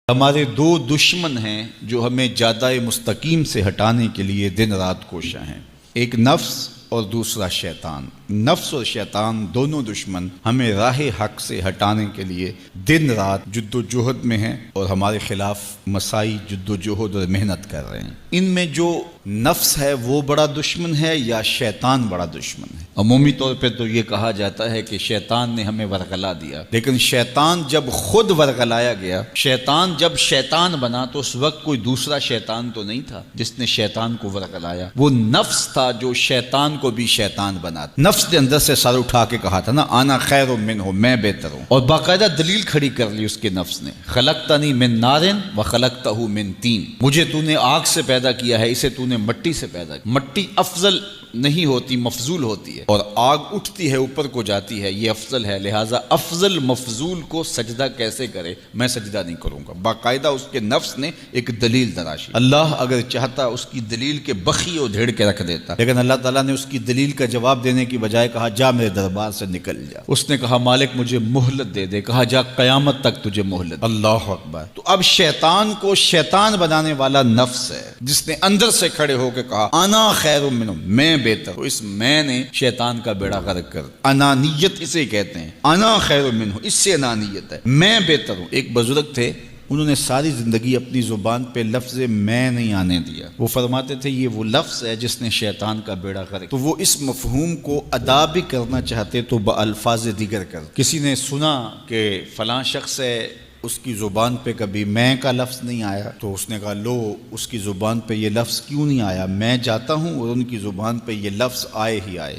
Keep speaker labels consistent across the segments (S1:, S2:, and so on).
S1: ہمارے دو دشمن ہیں جو ہمیں جادہ مستقیم سے ہٹانے کے لیے دن رات کوشاں ہیں، ایک نفس اور دوسرا شیطان۔ نفس اور شیطان دونوں دشمن ہمیں راہ حق سے ہٹانے کے لیے دن رات جد و جہد میں ہیں اور ہمارے خلاف مساعی جد و جہد اور محنت کر رہے ہیں۔ ان میں جو نفس ہے وہ بڑا دشمن ہے یا شیطان بڑا دشمن ہے؟ عمومی طور پہ تو یہ کہا جاتا ہے کہ شیطان نے ہمیں ورغلا دیا، لیکن شیطان جب خود ورغلایا گیا، شیطان جب شیطان بنا تو اس وقت کوئی دوسرا شیطان تو نہیں تھا جس نے شیطان کو ورغلایا، وہ نفس تھا جو شیطان کو بھی شیطان بنا۔ نفس نے اندر سے سر اٹھا کے کہا تھا نا، انا خیر منہ، میں بہتر ہوں، اور باقاعدہ دلیل کھڑی کر لی اس کے نفس نے، خلقتنی من نار وخلقتہ من طین، مجھے تو نے آگ سے پیدا کیا ہے، اسے تو نے مٹی سے پیدا کیا۔ مٹی افضل نہیں ہوتی، مفضول ہوتی ہے، اور آگ اٹھتی ہے اوپر کو جاتی ہے، یہ افضل ہے، لہٰذا افضل مفضول کو سجدہ کیسے کرے؟ میں سجدہ نہیں کروں گا۔ باقاعدہ اس کے نفس نے ایک دلیل تراشی۔ اللہ اگر چاہتا اس کی دلیل کے بخی اور دھیڑ کے رکھ دیتا، لیکن اللہ تعالیٰ نے اس کی دلیل کا جواب دینے کی بجائے کہا جا میرے دربار سے نکل جا۔ اس نے کہا مالک مجھے مہلت دے دے، کہا جا قیامت تک تجھے مہلت۔ اللہ اکبر۔ تو اب شیطان کو شیطان بنانے والا نفس ہے جس نے اندر سے کھڑے ہو کے کہا انا خیر منہ، میں بہتر ہوں۔ اس میں نے شیطان کا بیڑا غرق کر، انانیت اسے کہتے ہیں، انا خیر منہ، اس سے انانیت ہے، میں بہتر ہوں۔ ایک بزرگ تھے، انہوں نے ساری زندگی اپنی زبان پہ لفظ میں نہیں آنے دیا۔ وہ فرماتے تھے یہ وہ لفظ ہے جس نے شیطان کا بیڑا غرق۔ تو وہ اس مفہوم کو ادا بھی کرنا چاہتے تو بالفاظ دیگر کر۔ کسی نے سنا کہ فلاں شخص ہے، اس کی زبان پہ کبھی میں کا لفظ نہیں آیا، تو اس نے کہا لو اس کی زبان پہ یہ لفظ کیوں نہیں آیا؟ میں جاتا ہوں اور ان کی زبان پہ یہ لفظ آئے ہی آئے۔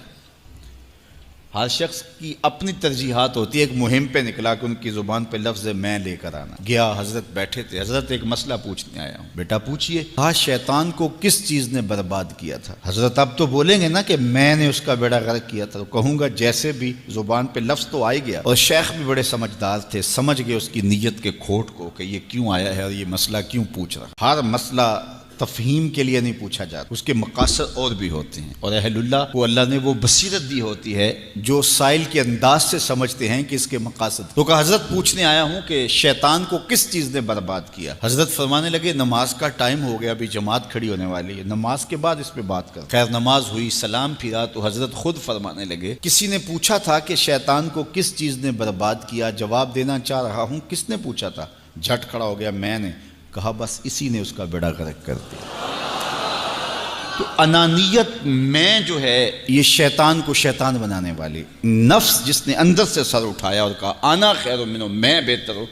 S1: ہر شخص کی اپنی ترجیحات ہوتی ہے۔ ایک مہم پہ نکلا کہ ان کی زبان پہ لفظ میں لے کر آنا گیا۔ حضرت بیٹھے تھے، حضرت ایک مسئلہ پوچھنے آیا ہوں۔ بیٹا پوچھئے۔ کہا شیطان کو کس چیز نے برباد کیا تھا؟ حضرت اب تو بولیں گے نا کہ میں نے اس کا بیڑا غرق کیا تھا، تو کہوں گا جیسے بھی زبان پہ لفظ تو آ گیا، اور شیخ بھی بڑے سمجھدار تھے، سمجھ گئے اس کی نیت کے کھوٹ کو کہ یہ کیوں آیا ہے اور یہ مسئلہ کیوں پوچھ رہا۔ ہر مسئلہ تفہیم کے لیے نہیں پوچھا جاتا، اس کے مقاصد اور بھی ہوتے ہیں، اور اہل اللہ کو اللہ نے وہ بصیرت دی ہوتی ہے جو سائل کے انداز سے سمجھتے ہیں کہ اس کے مقاصد۔ تو کہا حضرت پوچھنے آیا ہوں کہ شیطان کو کس چیز نے برباد کیا؟ حضرت فرمانے لگے نماز کا ٹائم ہو گیا، ابھی جماعت کھڑی ہونے والی ہے، نماز کے بعد اس پہ بات کر۔ خیر نماز ہوئی، سلام پھرا تو حضرت خود فرمانے لگے کسی نے پوچھا تھا کہ شیطان کو کس چیز نے برباد کیا؟ جواب دینا چاہ رہا ہوں، کس نے پوچھا تھا؟ جھٹ کھڑا ہو گیا میں نے۔ کہا بس اسی نے اس کا بیڑا غرق کر دیا۔ تو انانیت میں جو ہے یہ شیطان کو شیطان بنانے والی، نفس جس نے اندر سے سر اٹھایا اور کہا انا خیر منہ، میں بہتر ہوں،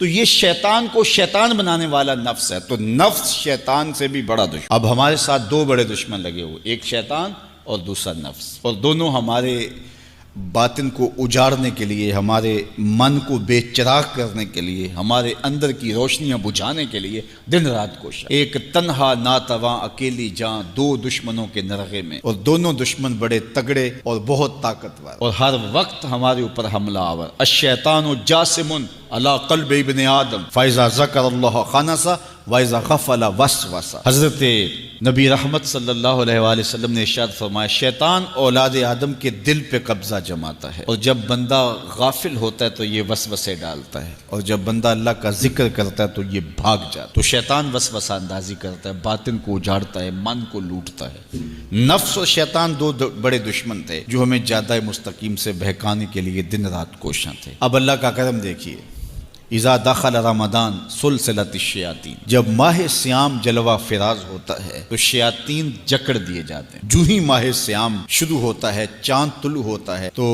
S1: تو یہ شیطان کو شیطان بنانے والا نفس ہے۔ تو نفس شیطان سے بھی بڑا دشمن۔ اب ہمارے ساتھ دو بڑے دشمن لگے ہوئے، ایک شیطان اور دوسرا نفس، اور دونوں ہمارے باطن کو اجاڑنے کے لیے، ہمارے من کو بے چراغ کرنے کے لیے، ہمارے اندر کی روشنیاں بجھانے کے لیے دن رات کوشاں۔ ایک تنہا ناتواں اکیلی جاں، دو دشمنوں کے نرغے میں، اور دونوں دشمن بڑے تگڑے اور بہت طاقتور، اور ہر وقت ہمارے اوپر حملہ آور۔ الشیطان جاسم علی قلب ابن آدم فاذا ذکر اللہ خنس وَإِذَا غَفَلَ وَسْوَسَ۔ حضرت نبی رحمت صلی اللہ علیہ وآلہ وسلم نے ارشاد فرمایا شیطان اولاد آدم کے دل پہ قبضہ جماتا ہے، اور جب بندہ غافل ہوتا ہے تو یہ وسوسے ڈالتا ہے، اور جب بندہ اللہ کا ذکر کرتا ہے تو یہ بھاگ جاتا ہے۔ تو شیطان وسوسہ اندازی کرتا ہے، باطن کو اجاڑتا ہے، من کو لوٹتا ہے۔ نفس اور شیطان دو بڑے دشمن تھے جو ہمیں جادہ مستقیم سے بہکانے کے لیے دن رات کوشاں تھے۔ اب اللہ کا کرم دیکھیے، اذا دخل رمضان سلسلت الشیاطین، جب ماہ سیام جلوہ فراز ہوتا ہے تو شیاطین جکڑ دیے جاتے ہیں۔ جو ہی ماہ سیام شروع ہوتا ہے، چاند طلوع ہوتا ہے تو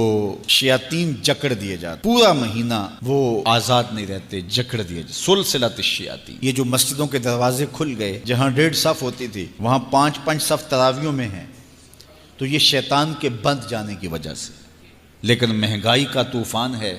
S1: شیاطین جکڑ دیے جاتے ہیں، پورا مہینہ وہ آزاد نہیں رہتے، جکڑ دیے جاتے۔ سلسلت الشیاطین، یہ جو مسجدوں کے دروازے کھل گئے، جہاں 1.5 صف ہوتی تھی وہاں 5 صف تراویحوں میں ہیں، تو یہ شیطان کے بند جانے کی وجہ سے۔ لیکن مہنگائی کا طوفان ہے،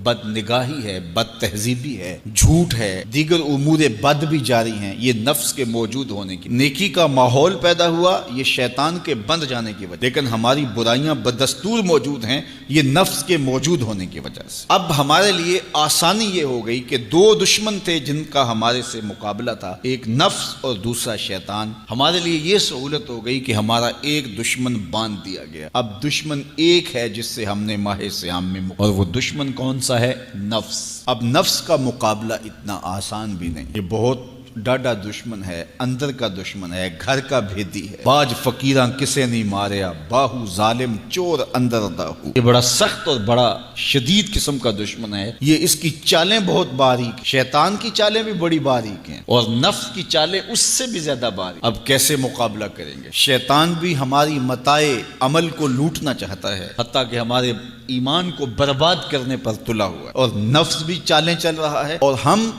S1: بد نگاہی ہے، بد تہذیبی ہے، جھوٹ ہے، دیگر امور بد بھی جاری ہیں، یہ نفس کے موجود ہونے کی۔ نیکی کا ماحول پیدا ہوا یہ شیطان کے بند جانے کی وجہ، لیکن ہماری برائیاں بدستور موجود ہیں یہ نفس کے موجود ہونے کی وجہ سے۔ اب ہمارے لیے آسانی یہ ہو گئی کہ دو دشمن تھے جن کا ہمارے سے مقابلہ تھا، ایک نفس اور دوسرا شیطان۔ ہمارے لیے یہ سہولت ہو گئی کہ ہمارا ایک دشمن باندھ دیا گیا، اب دشمن ایک ہے جس سے ہم نے ماہ سیام میں اور وہ دشمن کون کون سا ہے؟ نفس۔ اب نفس کا مقابلہ اتنا آسان بھی نہیں، یہ بہت ڈاڈا دشمن ہے، اندر کا دشمن ہے، گھر کا بھیدی ہے۔ باج فقیراں کسے نہیں ماریا، باہو ظالم چور اندر داہو۔ یہ بڑا سخت اور بڑا شدید قسم کا دشمن ہے۔ یہ اس کی چالیں بہت باریک، شیطان کی چالیں بھی بڑی باریک ہیں اور نفس کی چالیں اس سے بھی زیادہ باریک۔ اب کیسے مقابلہ کریں گے؟ شیطان بھی ہماری متاع عمل کو لوٹنا چاہتا ہے، حتیٰ کہ ہمارے ایمان کو برباد کرنے پر تلا ہوا ہے، اور نفس بھی چالیں چل رہا ہے، اور ہم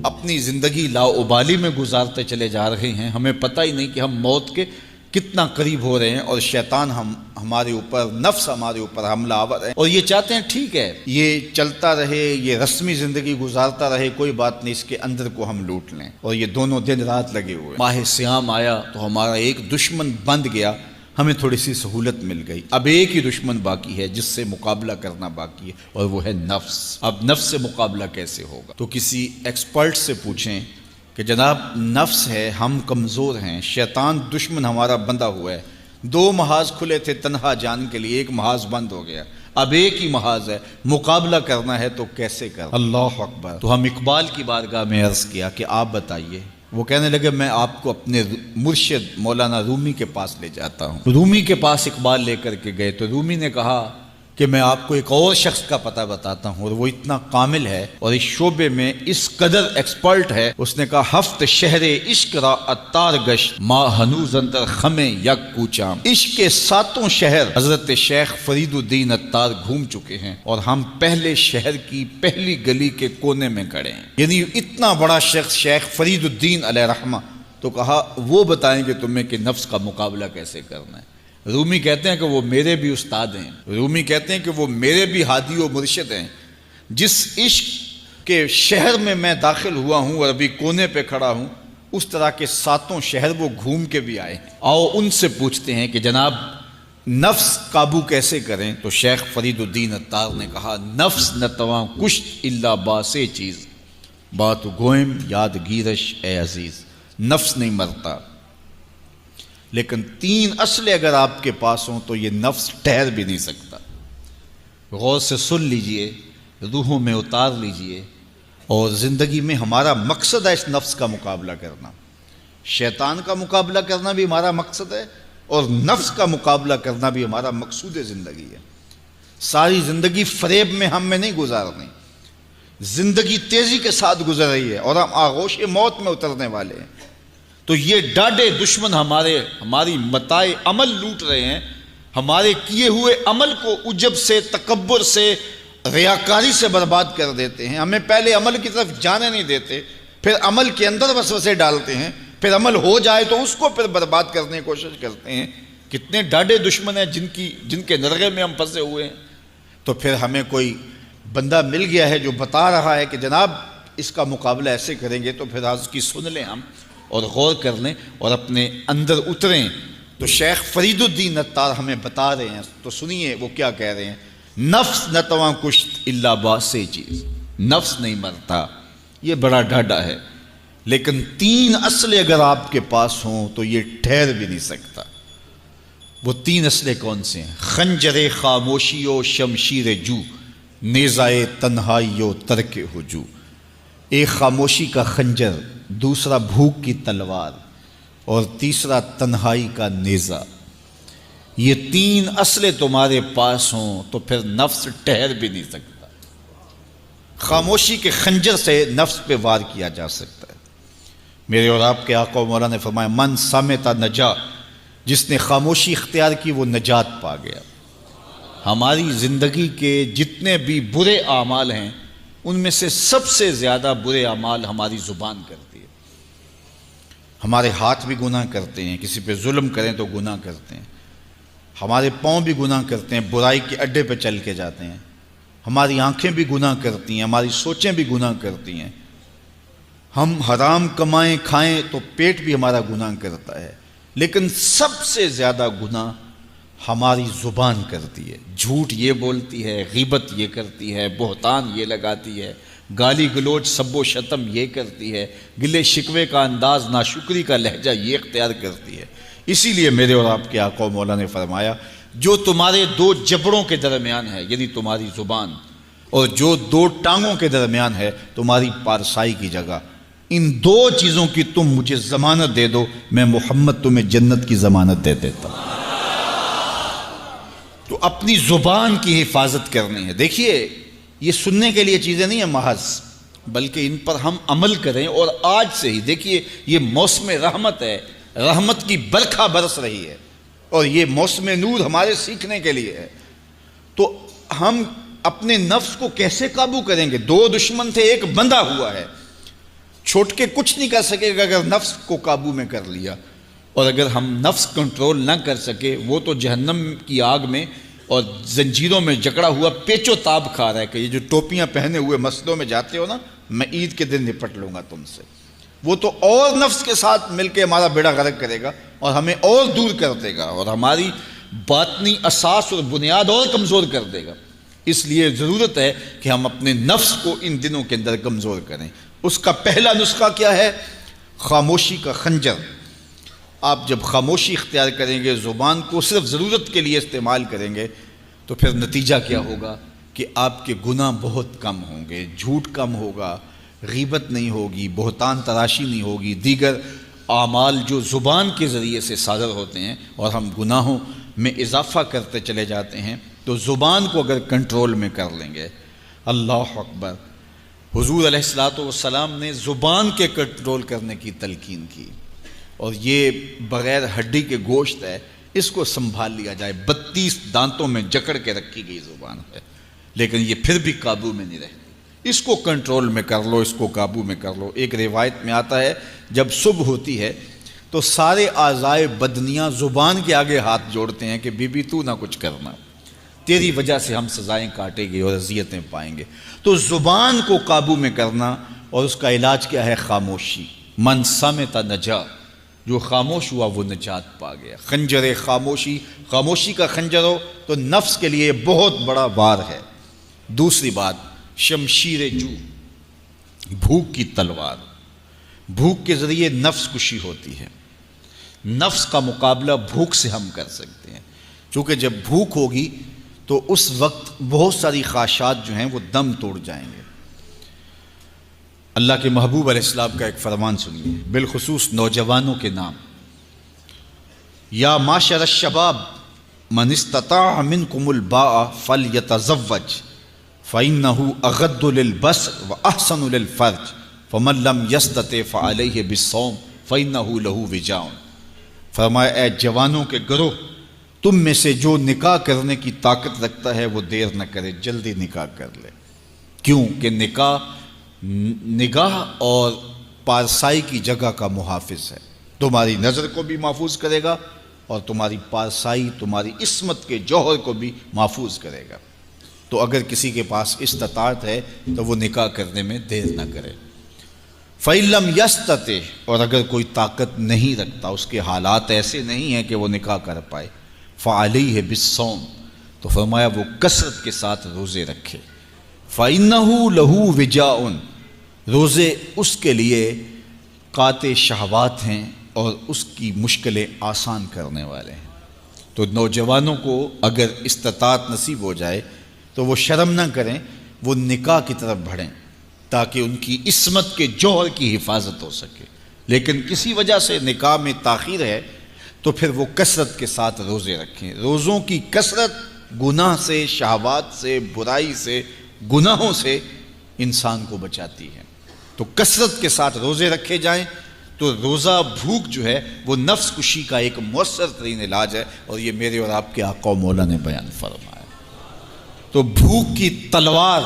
S1: اپنی زندگی لاؤبالی میں گزارتے چلے جا رہے ہیں۔ ہمیں پتہ ہی نہیں کہ ہم موت کے کتنا قریب ہو رہے ہیں، اور شیطان ہمارے اوپر، نفس ہمارے اوپر حملہ آور ہے، اور یہ چاہتے ہیں ٹھیک ہے یہ چلتا رہے، یہ رسمی زندگی گزارتا رہے، کوئی بات نہیں، اس کے اندر کو ہم لوٹ لیں، اور یہ دونوں دن رات لگے ہوئے۔ ماہ سیام آیا تو ہمارا ایک دشمن بند گیا، ہمیں تھوڑی سی سہولت مل گئی۔ اب ایک ہی دشمن باقی ہے جس سے مقابلہ کرنا باقی ہے، اور وہ ہے نفس۔ اب نفس سے مقابلہ کیسے ہوگا؟ تو کسی ایکسپرٹ سے پوچھیں کہ جناب نفس ہے، ہم کمزور ہیں، شیطان دشمن ہمارا بندہ ہوا ہے، 2 محاذ کھلے تھے تنہا جان کے لیے، ایک محاذ بند ہو گیا، اب ایک ہی محاذ ہے، مقابلہ کرنا ہے تو کیسے کرنا؟ اللہ اکبر۔ تو ہم اقبال کی بارگاہ میں عرض کیا کہ آپ بتائیے۔ وہ کہنے لگے میں آپ کو اپنے مرشد مولانا رومی کے پاس لے جاتا ہوں۔ رومی کے پاس اقبال لے کر کے گئے تو رومی نے کہا کہ میں آپ کو ایک اور شخص کا پتہ بتاتا ہوں، اور وہ اتنا کامل ہے اور اس شعبے میں اس قدر ایکسپرٹ ہے۔ اس نے کہا ہفت شہر عشق را اتار گشت ما ہنوز اندر خمیں یک کوچام۔ عشق کے 7 شہر حضرت شیخ فرید الدین اتار گھوم چکے ہیں، اور ہم پہلے شہر کی پہلی گلی کے کونے میں کھڑے ہیں۔ یعنی اتنا بڑا شخص شیخ فرید الدین علیہ رحمہ، تو کہا وہ بتائیں گے تمہیں کہ نفس کا مقابلہ کیسے کرنا ہے۔ رومی کہتے ہیں کہ وہ میرے بھی استاد ہیں، رومی کہتے ہیں کہ وہ میرے بھی ہادی و مرشد ہیں۔ جس عشق کے شہر میں میں داخل ہوا ہوں اور ابھی کونے پہ کھڑا ہوں، اس طرح کے 7 شہر وہ گھوم کے بھی آئے ہیں۔ آؤ ان سے پوچھتے ہیں کہ جناب نفس قابو کیسے کریں؟ تو شیخ فرید الدین اتار نے کہا نفس نتواں کشت الا باسے چیز بات گوئم یاد گیرش اے عزیز۔ نفس نہیں مرتا، لیکن 3 اسلحے اگر آپ کے پاس ہوں تو یہ نفس ٹھہر بھی نہیں سکتا۔ غور سے سن لیجئے، روحوں میں اتار لیجئے، اور زندگی میں ہمارا مقصد ہے اس نفس کا مقابلہ کرنا۔ شیطان کا مقابلہ کرنا بھی ہمارا مقصد ہے، اور نفس کا مقابلہ کرنا بھی ہمارا مقصود زندگی ہے۔ ساری زندگی فریب میں ہم میں نہیں گزارنی، زندگی تیزی کے ساتھ گزر رہی ہے اور ہم آغوش موت میں اترنے والے ہیں۔ تو یہ ڈاڈے دشمن ہماری متاع عمل لوٹ رہے ہیں، ہمارے کیے ہوئے عمل کو عجب سے، تکبر سے، ریاکاری سے برباد کر دیتے ہیں۔ ہمیں پہلے عمل کی طرف جانے نہیں دیتے، پھر عمل کے اندر وسوسے ڈالتے ہیں، پھر عمل ہو جائے تو اس کو پھر برباد کرنے کی کوشش کرتے ہیں۔ کتنے ڈاڈے دشمن ہیں جن کے نرغے میں ہم پھنسے ہوئے ہیں۔ تو پھر ہمیں کوئی بندہ مل گیا ہے جو بتا رہا ہے کہ جناب اس کا مقابلہ ایسے کریں گے، تو پھر آج کی سن لیں ہم اور غور کر لیں اور اپنے اندر اتریں۔ تو شیخ فرید الدین اتار ہمیں بتا رہے ہیں، تو سنیے وہ کیا کہہ رہے ہیں۔ نفس نتواں کشت الا باسے چیز، نفس نہیں مرتا، یہ بڑا ڈاڈا ہے، لیکن 3 اسلحے اگر آپ کے پاس ہوں تو یہ ٹھہر بھی نہیں سکتا۔ وہ 3 اسلحے کون سے ہیں؟ خنجر خاموشی و شمشیر جو، نیزائے تنہائی و ترک ہجو۔ ایک خاموشی کا خنجر، دوسرا بھوک کی تلوار، اور تیسرا تنہائی کا نیزہ۔ یہ 3 اسلحے تمہارے پاس ہوں تو پھر نفس ٹھہر بھی نہیں سکتا۔ خاموشی کے خنجر سے نفس پہ وار کیا جا سکتا ہے۔ میرے اور آپ کے آقا و مولا نے فرمایا من سامتا نجا، جس نے خاموشی اختیار کی وہ نجات پا گیا۔ ہماری زندگی کے جتنے بھی برے اعمال ہیں ان میں سے سب سے زیادہ برے اعمال ہماری زبان کرتی ہے۔ ہمارے ہاتھ بھی گناہ کرتے ہیں، کسی پہ ظلم کریں تو گناہ کرتے ہیں، ہمارے پاؤں بھی گناہ کرتے ہیں، برائی کے اڈے پہ چل کے جاتے ہیں، ہماری آنکھیں بھی گناہ کرتی ہیں، ہماری سوچیں بھی گناہ کرتی ہیں، ہم حرام کمائیں کھائیں تو پیٹ بھی ہمارا گناہ کرتا ہے، لیکن سب سے زیادہ گناہ ہماری زبان کرتی ہے۔ جھوٹ یہ بولتی ہے، غیبت یہ کرتی ہے، بہتان یہ لگاتی ہے، گالی گلوچ سب و شتم یہ کرتی ہے، گلے شکوے کا انداز، ناشکری کا لہجہ یہ اختیار کرتی ہے۔ اسی لیے میرے اور آپ کے آقا و مولا نے فرمایا جو تمہارے 2 جبڑوں کے درمیان ہے، یعنی تمہاری زبان، اور جو دو ٹانگوں کے درمیان ہے تمہاری پارسائی کی جگہ، ان دو چیزوں کی تم مجھے ضمانت دے دو، میں محمد تمہیں جنت کی ضمانت دے دیتا ہوں۔ تو اپنی زبان کی حفاظت کرنی ہے۔ دیکھیے یہ سننے کے لیے چیزیں نہیں ہیں محض، بلکہ ان پر ہم عمل کریں، اور آج سے ہی دیکھیے یہ موسم رحمت ہے، رحمت کی برکھا برس رہی ہے، اور یہ موسم نور ہمارے سیکھنے کے لیے ہے۔ تو ہم اپنے نفس کو کیسے قابو کریں گے؟ دو دشمن تھے، ایک بندھا ہوا ہے، چھوٹ کے کچھ نہیں کر سکے گا اگر نفس کو قابو میں کر لیا، اور اگر ہم نفس کنٹرول نہ کر سکے وہ تو جہنم کی آگ میں اور زنجیروں میں جکڑا ہوا پیچ و تاب کھا رہا ہے کہ یہ جو ٹوپیاں پہنے ہوئے مسجدوں میں جاتے ہو نا، میں عید کے دن نپٹ لوں گا تم سے، وہ تو اور نفس کے ساتھ مل کے ہمارا بیڑا غرق کرے گا اور ہمیں اور دور کر دے گا اور ہماری باطنی اساس اور بنیاد اور کمزور کر دے گا۔ اس لیے ضرورت ہے کہ ہم اپنے نفس کو ان دنوں کے اندر کمزور کریں۔ اس کا پہلا نسخہ کیا ہے؟ خاموشی کا خنجر۔ آپ جب خاموشی اختیار کریں گے، زبان کو صرف ضرورت کے لیے استعمال کریں گے، تو پھر نتیجہ کیا ہوگا کہ آپ کے گناہ بہت کم ہوں گے، جھوٹ کم ہوگا، غیبت نہیں ہوگی، بہتان تراشی نہیں ہوگی، دیگر اعمال جو زبان کے ذریعے سے صادر ہوتے ہیں اور ہم گناہوں میں اضافہ کرتے چلے جاتے ہیں، تو زبان کو اگر کنٹرول میں کر لیں گے۔ اللہ اکبر! حضور علیہ الصلوۃ والسلام نے زبان کے کنٹرول کرنے کی تلقین کی، اور یہ بغیر ہڈی کے گوشت ہے، اس کو سنبھال لیا جائے۔ 32 دانتوں میں جکڑ کے رکھی گئی زبان ہے، لیکن یہ پھر بھی قابو میں نہیں رہتی۔ اس کو کنٹرول میں کر لو، اس کو قابو میں کر لو۔ ایک روایت میں آتا ہے جب صبح ہوتی ہے تو سارے اعضائے بدنیاں زبان کے آگے ہاتھ جوڑتے ہیں کہ بی بی تو نہ کچھ کرنا، تیری وجہ سے ہم سزائیں کاٹیں گے اور اذیتیں پائیں گے۔ تو زبان کو قابو میں کرنا، اور اس کا علاج کیا ہے؟ خاموشی۔ من صمت نجا، جو خاموش ہوا وہ نجات پا گیا۔ خنجر خاموشی، خاموشی کا خنجر ہو تو نفس کے لیے بہت بڑا وار ہے۔ دوسری بات، شمشیر جو، بھوک کی تلوار۔ بھوک کے ذریعے نفس کشی ہوتی ہے۔ نفس کا مقابلہ بھوک سے ہم کر سکتے ہیں، چونکہ جب بھوک ہوگی تو اس وقت بہت ساری خواہشات جو ہیں وہ دم توڑ جائیں گے۔ اللہ کے محبوب علیہ السلام کا ایک فرمان سنیے، بالخصوص نوجوانوں کے نام۔ یا معشر الشباب من استطاع منکم الباء فلیتزوج فإنه اغض للبصر واحسن للفرج فمن لم یستطع فعلیہ بالصوم فإنه له وجاء۔ فرمایا اے جوانوں کے گروہ، تم میں سے جو نکاح کرنے کی طاقت رکھتا ہے وہ دیر نہ کرے، جلدی نکاح کر لے۔ کیوں کہ نکاح نگاہ اور پارسائی کی جگہ کا محافظ ہے، تمہاری نظر کو بھی محفوظ کرے گا اور تمہاری پارسائی، تمہاری عصمت کے جوہر کو بھی محفوظ کرے گا۔ تو اگر کسی کے پاس استطاعت ہے تو وہ نکاح کرنے میں دیر نہ کرے۔ فَإِن لَمْ يَسْتَطِعْ، اور اگر کوئی طاقت نہیں رکھتا، اس کے حالات ایسے نہیں ہیں کہ وہ نکاح کر پائے، فَعَلَيْهِ بِالصَّوْمِ، تو فرمایا وہ کثرت کے ساتھ روزے رکھے۔ فَإِنَّهُ لَهُ وِجَاءٌ، روزے اس کے لیے قاطع شہوات ہیں اور اس کی مشکلیں آسان کرنے والے ہیں۔ تو نوجوانوں کو اگر استطاعت نصیب ہو جائے تو وہ شرم نہ کریں، وہ نکاح کی طرف بڑھیں تاکہ ان کی عصمت کے جوہر کی حفاظت ہو سکے۔ لیکن کسی وجہ سے نکاح میں تاخیر ہے تو پھر وہ کثرت کے ساتھ روزے رکھیں۔ روزوں کی کثرت گناہ سے، شہوات سے، برائی سے، گناہوں سے انسان کو بچاتی ہے۔ تو کثرت کے ساتھ روزے رکھے جائیں تو روزہ بھوک جو ہے وہ نفس کشی کا ایک مؤثر ترین علاج ہے، اور یہ میرے اور آپ کے آقا و مولا نے بیان فرمایا۔ تو بھوک کی تلوار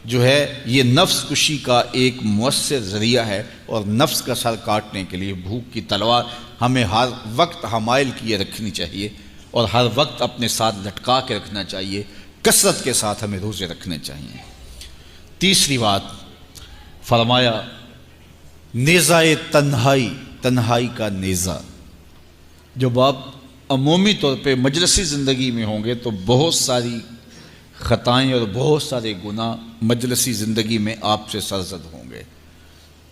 S1: جو ہے یہ نفس کشی کا ایک مؤثر ذریعہ ہے، اور نفس کا سر کاٹنے کے لیے بھوک کی تلوار ہمیں ہر وقت حمائل کیے رکھنی چاہیے اور ہر وقت اپنے ساتھ لٹکا کے رکھنا چاہیے۔ کثرت کے ساتھ ہمیں روزے رکھنے چاہیے۔ تیسری بات فرمایا نیزہ تنہائی، تنہائی کا نیزہ۔ جب آپ عمومی طور پہ مجلسی زندگی میں ہوں گے تو بہت ساری خطائیں اور بہت سارے گناہ مجلسی زندگی میں آپ سے سرزد ہوں گے،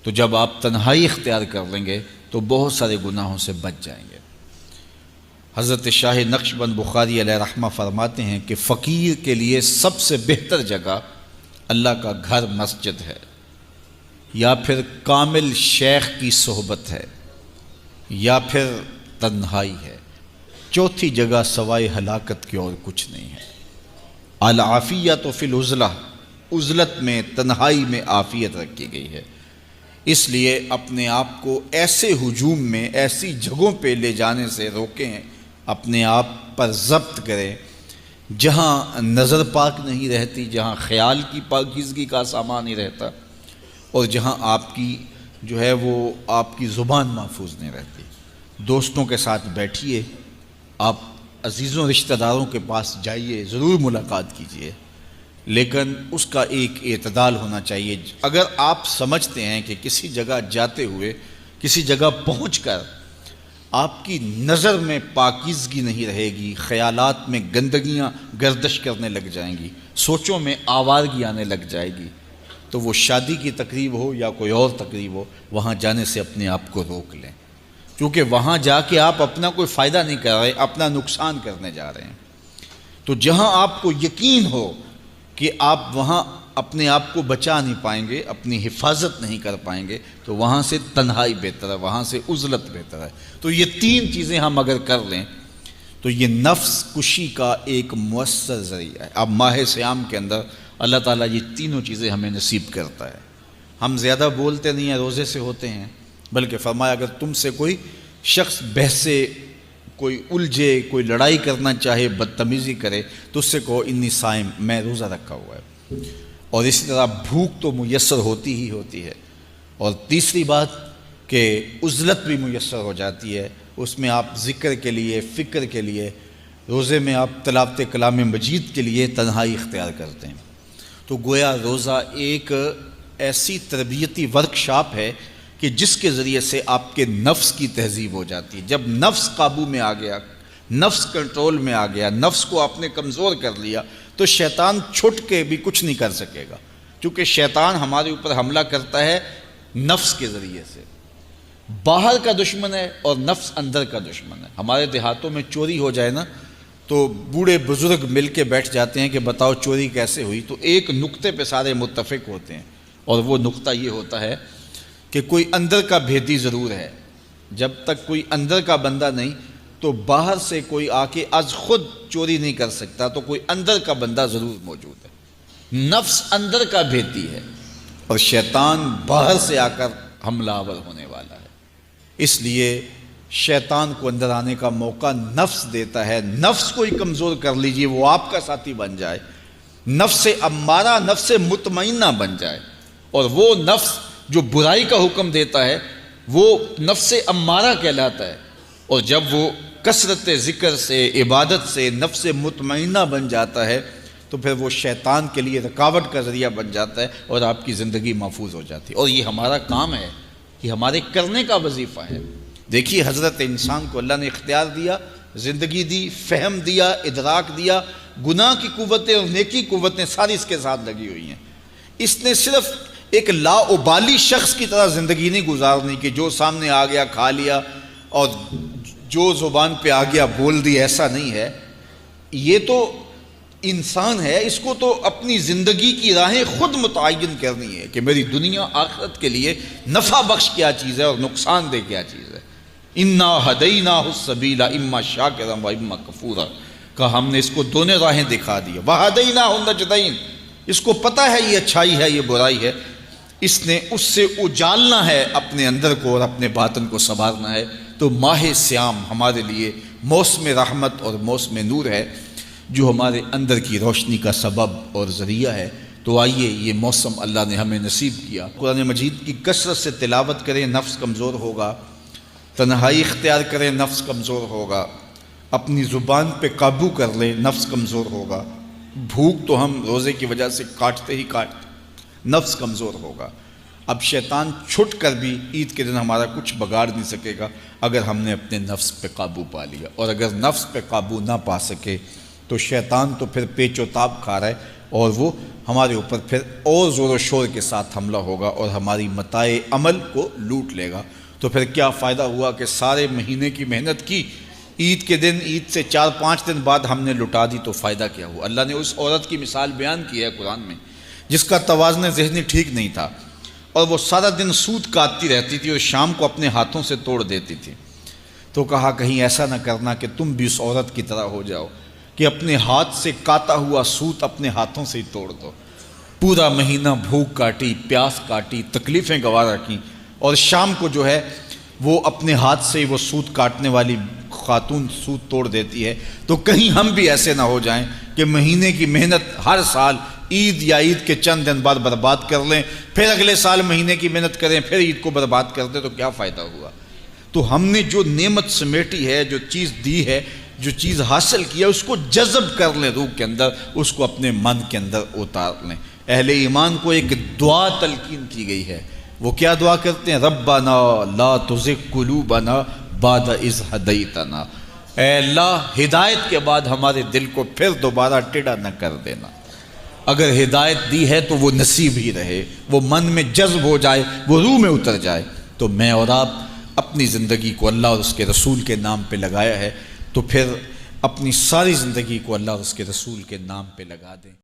S1: تو جب آپ تنہائی اختیار کر لیں گے تو بہت سارے گناہوں سے بچ جائیں گے۔ حضرت شاہ نقشبند بخاری علیہ رحمہ فرماتے ہیں کہ فقیر کے لیے سب سے بہتر جگہ اللہ کا گھر مسجد ہے، یا پھر کامل شیخ کی صحبت ہے، یا پھر تنہائی ہے۔ چوتھی جگہ سوائے ہلاکت کی اور کچھ نہیں ہے۔ العافیۃ فی العزلہ، عزلت میں، تنہائی میں عافیت رکھی گئی ہے۔ اس لیے اپنے آپ کو ایسے ہجوم میں، ایسی جگہوں پہ لے جانے سے روکیں، اپنے آپ پر ضبط کریں جہاں نظر پاک نہیں رہتی، جہاں خیال کی پاکیزگی کا سامان نہیں رہتا، اور جہاں آپ کی جو ہے وہ آپ کی زبان محفوظ نہیں رہتی۔ دوستوں کے ساتھ بیٹھیے، آپ عزیزوں رشتہ داروں کے پاس جائیے، ضرور ملاقات کیجیے، لیکن اس کا ایک اعتدال ہونا چاہیے۔ اگر آپ سمجھتے ہیں کہ کسی جگہ جاتے ہوئے، کسی جگہ پہنچ کر آپ کی نظر میں پاکیزگی نہیں رہے گی، خیالات میں گندگیاں گردش کرنے لگ جائیں گی، سوچوں میں آوارگی آنے لگ جائے گی، تو وہ شادی کی تقریب ہو یا کوئی اور تقریب ہو، وہاں جانے سے اپنے آپ کو روک لیں، کیونکہ وہاں جا کے آپ اپنا کوئی فائدہ نہیں کر رہے، اپنا نقصان کرنے جا رہے ہیں۔ تو جہاں آپ کو یقین ہو کہ آپ وہاں اپنے آپ کو بچا نہیں پائیں گے، اپنی حفاظت نہیں کر پائیں گے، تو وہاں سے تنہائی بہتر ہے، وہاں سے عزلت بہتر ہے۔ تو یہ تین چیزیں ہم اگر کر لیں تو یہ نفس کشی کا ایک مؤثر ذریعہ ہے۔ اب ماہ صیام کے اندر اللہ تعالیٰ یہ تینوں چیزیں ہمیں نصیب کرتا ہے۔ ہم زیادہ بولتے نہیں ہیں، روزے سے ہوتے ہیں، بلکہ فرمایا اگر تم سے کوئی شخص بحث سے کوئی الجھے، کوئی لڑائی کرنا چاہے، بدتمیزی کرے، تو اس سے کہو انی صائم، میں روزہ رکھا ہوا ہے۔ اور اسی طرح بھوک تو میسر ہوتی ہی ہوتی ہے، اور تیسری بات کہ عزلت بھی میسر ہو جاتی ہے، اس میں آپ ذکر کے لیے، فکر کے لیے، روزے میں آپ تلاوت کلام مجید کے لیے تنہائی اختیار کرتے ہیں۔ تو گویا روزہ ایک ایسی تربیتی ورکشاپ ہے کہ جس کے ذریعے سے آپ کے نفس کی تہذیب ہو جاتی ہے۔ جب نفس قابو میں آ گیا، نفس کنٹرول میں آ گیا، نفس کو آپ نے کمزور کر لیا، تو شیطان چھٹ کے بھی کچھ نہیں کر سکے گا، کیونکہ شیطان ہمارے اوپر حملہ کرتا ہے نفس کے ذریعے سے۔ باہر کا دشمن ہے اور نفس اندر کا دشمن ہے۔ ہمارے دیہاتوں میں چوری ہو جائے نا، تو بوڑھے بزرگ مل کے بیٹھ جاتے ہیں کہ بتاؤ چوری کیسے ہوئی، تو ایک نقطے پہ سارے متفق ہوتے ہیں، اور وہ نقطہ یہ ہوتا ہے کہ کوئی اندر کا بھیدی ضرور ہے۔ جب تک کوئی اندر کا بندہ نہیں تو باہر سے کوئی آ کے از خود چوری نہیں کر سکتا، تو کوئی اندر کا بندہ ضرور موجود ہے۔ نفس اندر کا بھیدی ہے اور شیطان باہر سے آ کر حملہ آور ہونے والا ہے۔ اس لیے شیطان کو اندر آنے کا موقع نفس دیتا ہے۔ نفس کو ہی کمزور کر لیجئے، وہ آپ کا ساتھی بن جائے، نفس امارہ، نفس مطمئنہ بن جائے، اور وہ نفس جو برائی کا حکم دیتا ہے وہ نفس امارہ کہلاتا ہے، اور جب وہ کثرت ذکر سے، عبادت سے نفس مطمئنہ بن جاتا ہے تو پھر وہ شیطان کے لیے رکاوٹ کا ذریعہ بن جاتا ہے، اور آپ کی زندگی محفوظ ہو جاتی ہے۔ اور یہ ہمارا کام ہے، یہ ہمارے کرنے کا وظیفہ ہے۔ دیکھیے حضرت انسان کو اللہ نے اختیار دیا، زندگی دی، فہم دیا، ادراک دیا، گناہ کی قوتیں اور نیکی قوتیں ساری اس کے ساتھ لگی ہوئی ہیں۔ اس نے صرف ایک لا ابالی شخص کی طرح زندگی نہیں گزارنی کہ جو سامنے آ گیا کھا لیا اور جو زبان پہ آ گیا بول دی، ایسا نہیں ہے۔ یہ تو انسان ہے، اس کو تو اپنی زندگی کی راہیں خود متعین کرنی ہے کہ میری دنیا آخرت کے لیے نفع بخش کیا چیز ہے اور نقصان دہ کیا چیز ہے۔ انا ہدیناہ السبیل اما شاکرا و اما کفورا، کہ ہم نے اس کو دونوں راہیں دکھا دی، وہدیناہ النجدین، اس کو پتہ ہے یہ اچھائی ہے، یہ برائی ہے، اس نے اس سے اجالنا ہے اپنے اندر کو اور اپنے باطن کو سنوارنا ہے۔ تو ماہ صیام ہمارے لیے موسم رحمت اور موسم نور ہے، جو ہمارے اندر کی روشنی کا سبب اور ذریعہ ہے۔ تو آئیے یہ موسم اللہ نے ہمیں نصیب کیا، قرآن مجید کی کثرت سے تلاوت کریں، نفس کمزور ہوگا، تنہائی اختیار کریں، نفس کمزور ہوگا، اپنی زبان پہ قابو کر لیں، نفس کمزور ہوگا، بھوک تو ہم روزے کی وجہ سے کاٹتے ہی کاٹتے، نفس کمزور ہوگا۔ اب شیطان چھٹ کر بھی عید کے دن ہمارا کچھ بگاڑ نہیں سکے گا اگر ہم نے اپنے نفس پہ قابو پا لیا، اور اگر نفس پہ قابو نہ پا سکے تو شیطان تو پھر پیچ و تاب کھا رہا ہے، اور وہ ہمارے اوپر پھر اور زور و شور کے ساتھ حملہ ہوگا اور ہماری متاع عمل کو لوٹ لے گا۔ تو پھر کیا فائدہ ہوا کہ سارے مہینے کی محنت کی، عید کے دن، عید سے 4-5 دن بعد ہم نے لٹا دی، تو فائدہ کیا ہوا؟ اللہ نے اس عورت کی مثال بیان کی ہے قرآن میں جس کا توازن ذہنی ٹھیک نہیں تھا، اور وہ سارا دن سوت کاٹتی رہتی تھی اور شام کو اپنے ہاتھوں سے توڑ دیتی تھی۔ تو کہا کہیں ایسا نہ کرنا کہ تم بھی اس عورت کی طرح ہو جاؤ کہ اپنے ہاتھ سے کاٹا ہوا سوت اپنے ہاتھوں سے ہی توڑ دو۔ پورا مہینہ بھوک کاٹی، پیاس کاٹی، تکلیفیں گوارا کیں، اور شام کو جو ہے وہ اپنے ہاتھ سے ہی وہ سوت کاٹنے والی خاتون سوت توڑ دیتی ہے۔ تو کہیں ہم بھی ایسے نہ ہو جائیں کہ مہینے کی محنت ہر سال عید یا عید کے چند دن بعد برباد کر لیں، پھر اگلے سال مہینے کی محنت کریں، پھر عید کو برباد کر دیں، تو کیا فائدہ ہوا؟ تو ہم نے جو نعمت سمیٹی ہے، جو چیز دی ہے، جو چیز حاصل کیا، اس کو جذب کر لیں روح کے اندر، اس کو اپنے من کے اندر اتار لیں۔ اہل ایمان کو ایک دعا تلقین کی گئی ہے، وہ کیا دعا کرتے ہیں؟ ربنا لا تزغ قلوبنا بعد اذ ہدیتنا، اے اللہ ہدایت کے بعد ہمارے دل کو پھر دوبارہ ٹیڑھا نہ کر دینا۔ اگر ہدایت دی ہے تو وہ نصیب ہی رہے، وہ من میں جذب ہو جائے، وہ روح میں اتر جائے۔ تو میں اور آپ اپنی زندگی کو اللہ اور اس کے رسول کے نام پہ لگایا ہے، تو پھر اپنی ساری زندگی کو اللہ اور اس کے رسول کے نام پہ لگا دیں۔